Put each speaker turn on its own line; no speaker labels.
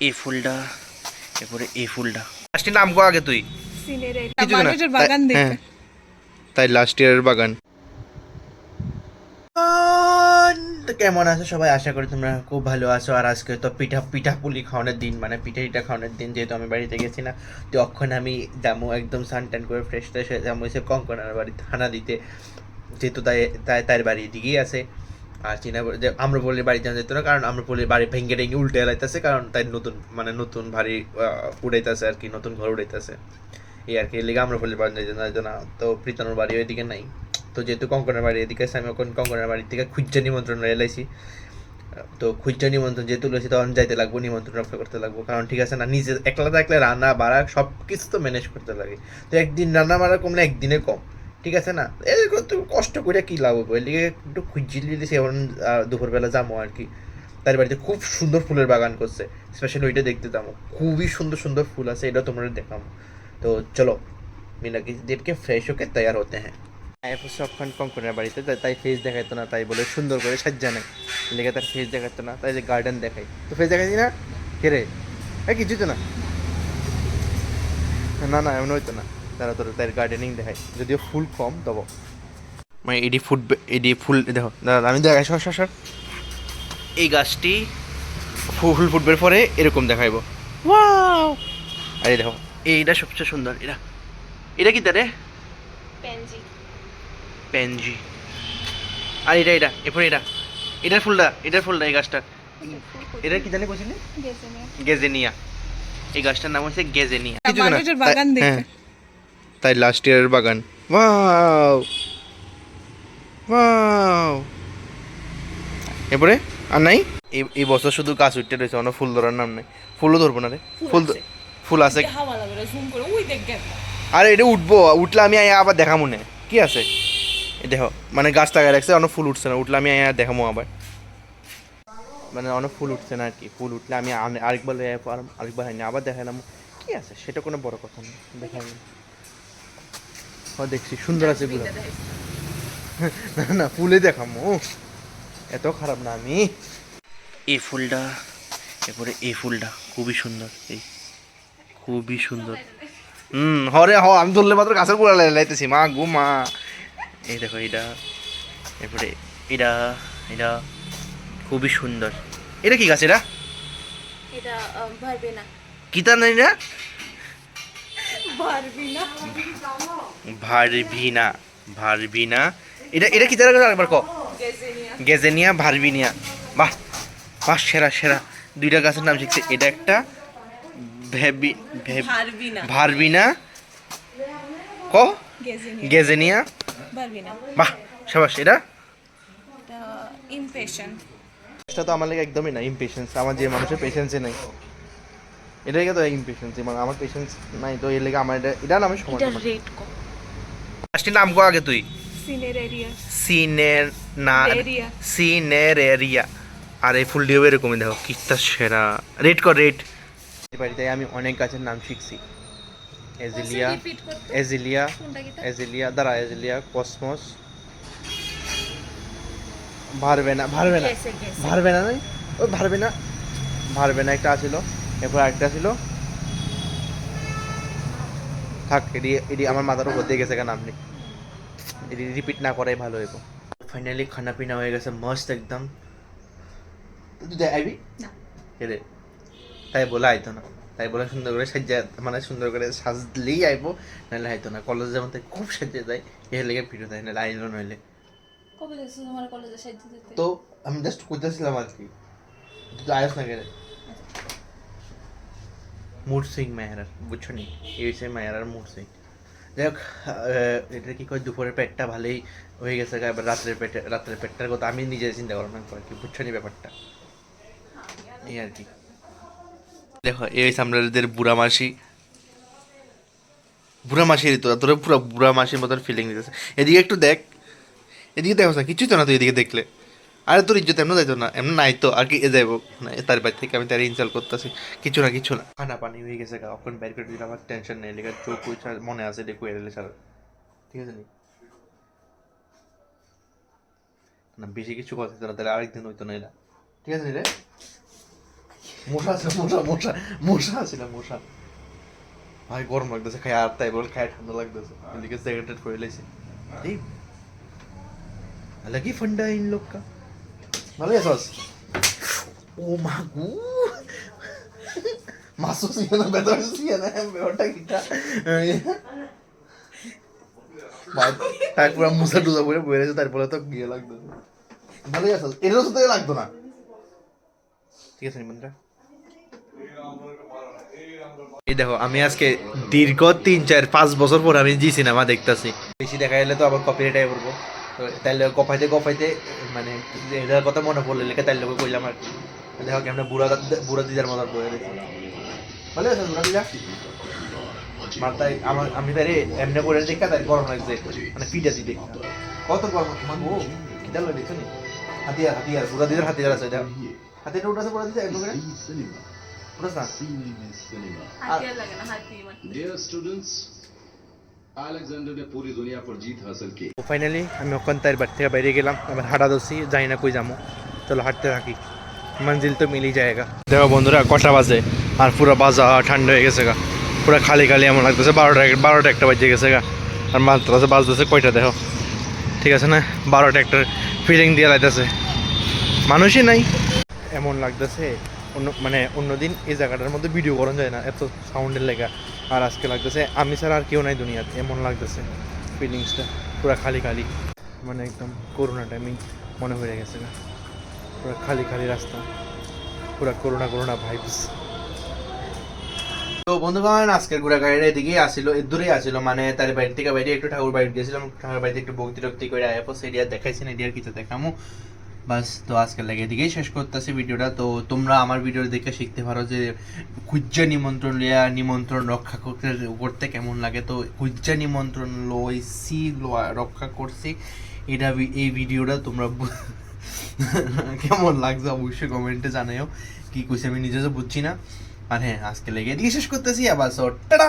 এই ফুলটা, এরপরে এই ফুলটা। লাস্টের নাম কো আগে তুই?
মানুষের বাগান দেখতে।
তাই লাস্ট ইয়ারের বাগান। তো কেমন আছো সবাই? আশা করি তোমরা খুব ভালো আছো। আর আজকে তো পিঠা পুলি খাওয়ানোর দিন, মানে পিঠা খাওয়ানোর দিন। যেহেতু আমি বাড়িতে গেছি না, তো অক্ষণ আমি যাবো একদম সান টান করে ফ্রেশ ট্রেশ হয়ে যাবো এসে কঙ্কনার বাড়ি থানা দিতে। যেহেতু তাই তাই তার বাড়ি এদিকেই আছে। আর চিনা যে আম্রপল্লির বাড়ি জানা যেত না, কারণ আম্রপল্লির বাড়ি ভেঙে টেঙ্গে উল্টে এলাইতেছে, কারণ তাই নতুন মানে নতুন ভারী উড়াইতেছে আর কি, নতুন ঘর উড়াইতেছে এই আর কি। এর লিগে আম্রপল্লির বাড়ি যেত না। তো প্রীতমের বাড়ি ওইদিকে নাই। তো যেহেতু কঙ্কনের বাড়ি এদিকে আছে, আমি এখন কঙ্কনের বাড়ি থেকে খুঁজা নিমন্ত্রণ এলাইছি। তো খুঁজা নিমন্ত্রণ যেহেতু লইছি, তখন যাইতে লাগবো, নিমন্ত্রণ রক্ষা করতে লাগবো, কারণ ঠিক আছে না, নিজে একলা থাকলে রান্না বাড়া সব কিছু তো ম্যানেজ করতে লাগে। তো একদিন রান্না বাড়া কমলে একদিনে কম, ঠিক আছে না? এরকম তো কষ্ট করে কী লাভ হবে, এর লিগে একটু খুঁজিয়ে দিয়েছি। এখন দুপুরবেলা যাবো আর কি। তার বাড়িতে খুব সুন্দর ফুলের বাগান করছে, স্পেশালি ওইটা দেখতে যাবো। খুবই সুন্দর সুন্দর ফুল আছে, এটা তোমরা দেখাবো। তো চলো मीना की देख के फ्रेश होके तैयार होते हैं। সবক্ষণ কঙ্কনের বাড়িতে তাই ফেস দেখাইতো না, তাই বলে সুন্দর করে সাজ্জা নেই লেগে তার ফেস দেখাতো না, তাই যে গার্ডেন দেখাই। তো ফেস দেখাইছি না কে রে? কিছুই তো না, না না এমন হইতো না। তারা তোর তার গার্ডেনিং দেখাই, যদিও ফুল কম তবু মানে এডি ফুল দেখো দাদা, আমি দেখাই সর সর সর। এই গাছটি ফুল ফুটবার পরে এরকম দেখাইবো, ওয়াও। আর এই দেখো এইটা সবচেয়ে সুন্দর, এটা এটা কি তারে?
পেনজি।
পেনজি। আর এটা এরপরে এটার ফুলটা এই গাছটার, এটা কি জানি বলছিলি? গেজেনিয়া। এই গাছটার নাম হচ্ছে গেজেনিয়া।
মানুষের বাগান দেখতে।
তাই লাস্ট ইয়ারের বাগান। Wow wow. এরপরে আর নাই। এই বছর শুধু গাছ উঠতে রয়েছে, অন্য ফুল ধরার নাম নেই। ফুলও ধরবো না রে, ফুল আছে। আরে এটা উঠবো, উঠলে আমি আবার দেখা মনে কি আছে দেখো, মানে গাছ লাগাই রাখছে, অনেক ফুল উঠছে না, উঠলে আমি দেখাবো আবার। মানে অনেক ফুল উঠছে না আর কি, ফুল উঠলে আমি আরেকবার হয়নি আবার দেখালাম কি আছে, সেটা কোনো বড় কথা না, দেখালাম। দেখছি সুন্দর আছে গুলো। না না ফুলে দেখামো, এত খারাপ না আমি। এই ফুলটা, এরপরে এই ফুলটা খুবই সুন্দর, এই খুবই সুন্দর। হরে আমি ধরলে মাত্র গাছের গোড়া লাইতেছি, মা গো মা। এই দেখো এটা, এরপরে এটা এটা খুবই সুন্দর। এটা কি গাছ? এটা কিতা নাই না, ভারবিনা ভারবিনা। এটা কি তারা একবার ক? গেজেনিয়া ভারবিনিয়া। বাহ বাহ, সেরা সেরা। দুইটা গাছের নাম শিখছে, এটা একটা ভারবিনা ক, গেজেনিয়া। বাহ সাবাস। এটা তো আমার লাগে একদমই না ইমপেশেন্স, আমার যে মানুষের পেশেন্সই নাই, এটাই তো ইমপেশেন্সি, মানে আমার পেশেন্স নাই, তো এর লেগে আমার এটা নামে সমস্যা। লাস্টের নাম কো আগে তুই? সিনের না, সিনেরেরিয়া। আর এই ফুলটিও এরকমই দেখো কিতা সেরা। রেড কর রেড। এই বাড়িতে আমি অনেক গাছের নাম শিখছি। এজিলিয়া, এজিলিয়া, এজিলিয়া দাঁড়া, এজিলিয়া, কসমস, ভারবেনা ভারবেনা ভারবেনা নাই, ওই ভারবেনা একটা আছিল, এরপর আরেকটা ছিল, থাক এটি এটি আমার মাথার উপর দিয়ে গেছে, কেন আপনি এটি রিপিট না করাই ভালো হইব। ফাইনালি খানা পিনা হয়ে গেছে মস্ত একদম। তুই আইবি রে? তাই বলে আইতো না, তাই বলে সুন্দর করে সাজ্জা, মানে সুন্দর করে সাজলেই আইবো, নাহলে আইতো না। কলেজে যেমন তাই খুব সাজে যায়, এর লেগে ভিডিও দেয়, নাহলে আইলো নইলে। তো আমি জাস্ট কইতেছিলাম আর কি, তুই আয়স না কেন? মুড সুইং মায়েরার, বুঝছো নি? এই হচ্ছে মায়েরার মুড সুইং। যাই হোক, এটা কি কয়, দুপুরের পেটটা ভালোই হয়ে গেছে, এবার রাত্রের পেটটার কথা আমি নিজে চিন্তা করলাম আর কি, বুঝছো নি ব্যাপারটা, এই আর কি। দেখো এই হচ্ছে আমাদের বুড়া মাসির তোরা তোরা পুরো বুড়া মাসির মতন ফিলিং দিতেছে। এদিকে একটু দেখ, এদিকে দেখো না, কিছুই তো না তুই এদিকে দেখলে। আরে তোর ইজ্জত এমন যাইতো না, এমন নাই তো আর কি যাইবো না, তার বাড়ি থেকে আমি তার ইনসাল করতেছি, কিছু না খানা পানি হয়ে গেছে, এখন বের করে দিলে আমার টেনশন নেই, লেগে চোখ মনে আছে দেখো এলে ছাড়া, ঠিক আছে নি? না বেশি কিছু কথা হতো না, তাহলে আরেকদিন হইতো না, এটা ঠিক আছে নি রে? মশা আছে, মশা আছে না মশা। ভাই গরম লাগতেছে, খাই আর তাই বল খাই ঠান্ডা লাগতেছে, এদিকে জ্যাকেট পরে লাইছে। এই अलग ही फंडा है इन लोग का। ভালো আছিস? ও মা গো, মাসু সিনা বেদর সিনা বেওটা কিটা। ভাই তাই পুরো মুসা টুজা পরে বইরে আছে, তারপরে তো গিয়ে লাগতো। ভালো আছিস? এরও তো লাগতো না। ঠিক আছে নিমন্ত্রণ। এই দেখো আমি আজকে দীর্ঘ 3-4-5 বছর পর আমি জি সিনেমা দেখতেছি। বেশি দেখা গেলে তো আবার কপিরাইট আই করবো, তো তাইলে গপাইতে মানে এটার কথা মনে পড়লে লেখা তাইলে কইলাম আর কি। দেখো কি আমরা বুড়া দিদার মতো বয়ে দেখি। ভালো আছে বুড়া দিদা? মাথায় আমি তাই এমনি করে দেখা তাই গরম লাগছে, মানে পিঠা দিতে কত গরম। তোমার ও কিটা লাগে দেখছো নি? হাতিয়ার বুড়া দিদার হাতিয়ার আছে, এটা হাতিয়ারটা উঠাছে বুড়া দিদা একটু করে উঠাস না।
Dear students, Alexander ने पूरी दुनिया पर जीत हासिल की।
ফাইনালি আমি ওখান তার বাড়ি থেকে বাইরে গেলাম, আবার হাঁটা ধরছি, জানি না কই যাবো। চলো হাঁটতে থাকি, মঞ্জিল তো মিলি যায়গা। দেখো বন্ধুরা কটা বাজে আর পুরো বাজার ঠান্ডা হয়ে গেছে গা, পুরো খালি খালি এমন লাগতেছে। 12টা একটা বাজে গেছে গা, আর মাত্র বাজতেছে কয়টা দেখো, ঠিক আছে না? 12টা একটা ফিলিং দিয়ে লাইতেছে, মানুষই নাই এমন লাগতেছে। অন্যদিন এই জায়গাটার মধ্যে ভিডিও করা যায় না, এত সাউন্ডের লেগা। আর আজকে লাগতেছে আমি ছাড়া আর কেউ নাই দুনিয়াতে, এমন লাগতেছে ফিলিংসটা। পুরো খালি খালি, মানে একদম করোনা টাইমিং মনে হয়ে গেছে না, পুরো খালি খালি রাস্তা, পুরো করোনা ভাইবস। তো বন্ধুগণ আজকের ঘোরাঘুরিটা এদিকেই আসিল, এর দূরেই আসিল, মানে তার বাড়ি থেকে বাইরে একটু ঠাকুর বাড়ি গেছিলাম, ঠাকুর বাড়িতে একটু ভক্তি টক্তি করে আয়াপো সেরিয়া দেখাইছি না, এডিয়ার কিছু দেখামো বাস। তো আজকের লাগে এদিকেই শেষ করতেছি ভিডিওটা। তো তোমরা আমার ভিডিও দেখে শিখতে পারো যে কুজ্জা নিমন্ত্রণ লিয়া নিমন্ত্রণ রক্ষা করতে কেমন লাগে। তো কুজ্জা নিমন্ত্রণ লইছি রক্ষা করছি, এটা এই ভিডিওটা তোমরা কেমন লাগছে অবশ্যই কমেন্টে জানাও। কি কইছি আমি নিজে তো বুঝছি না। আর হ্যাঁ আজকে লেগে এদিকে শেষ করতেছি আবার। টাটা।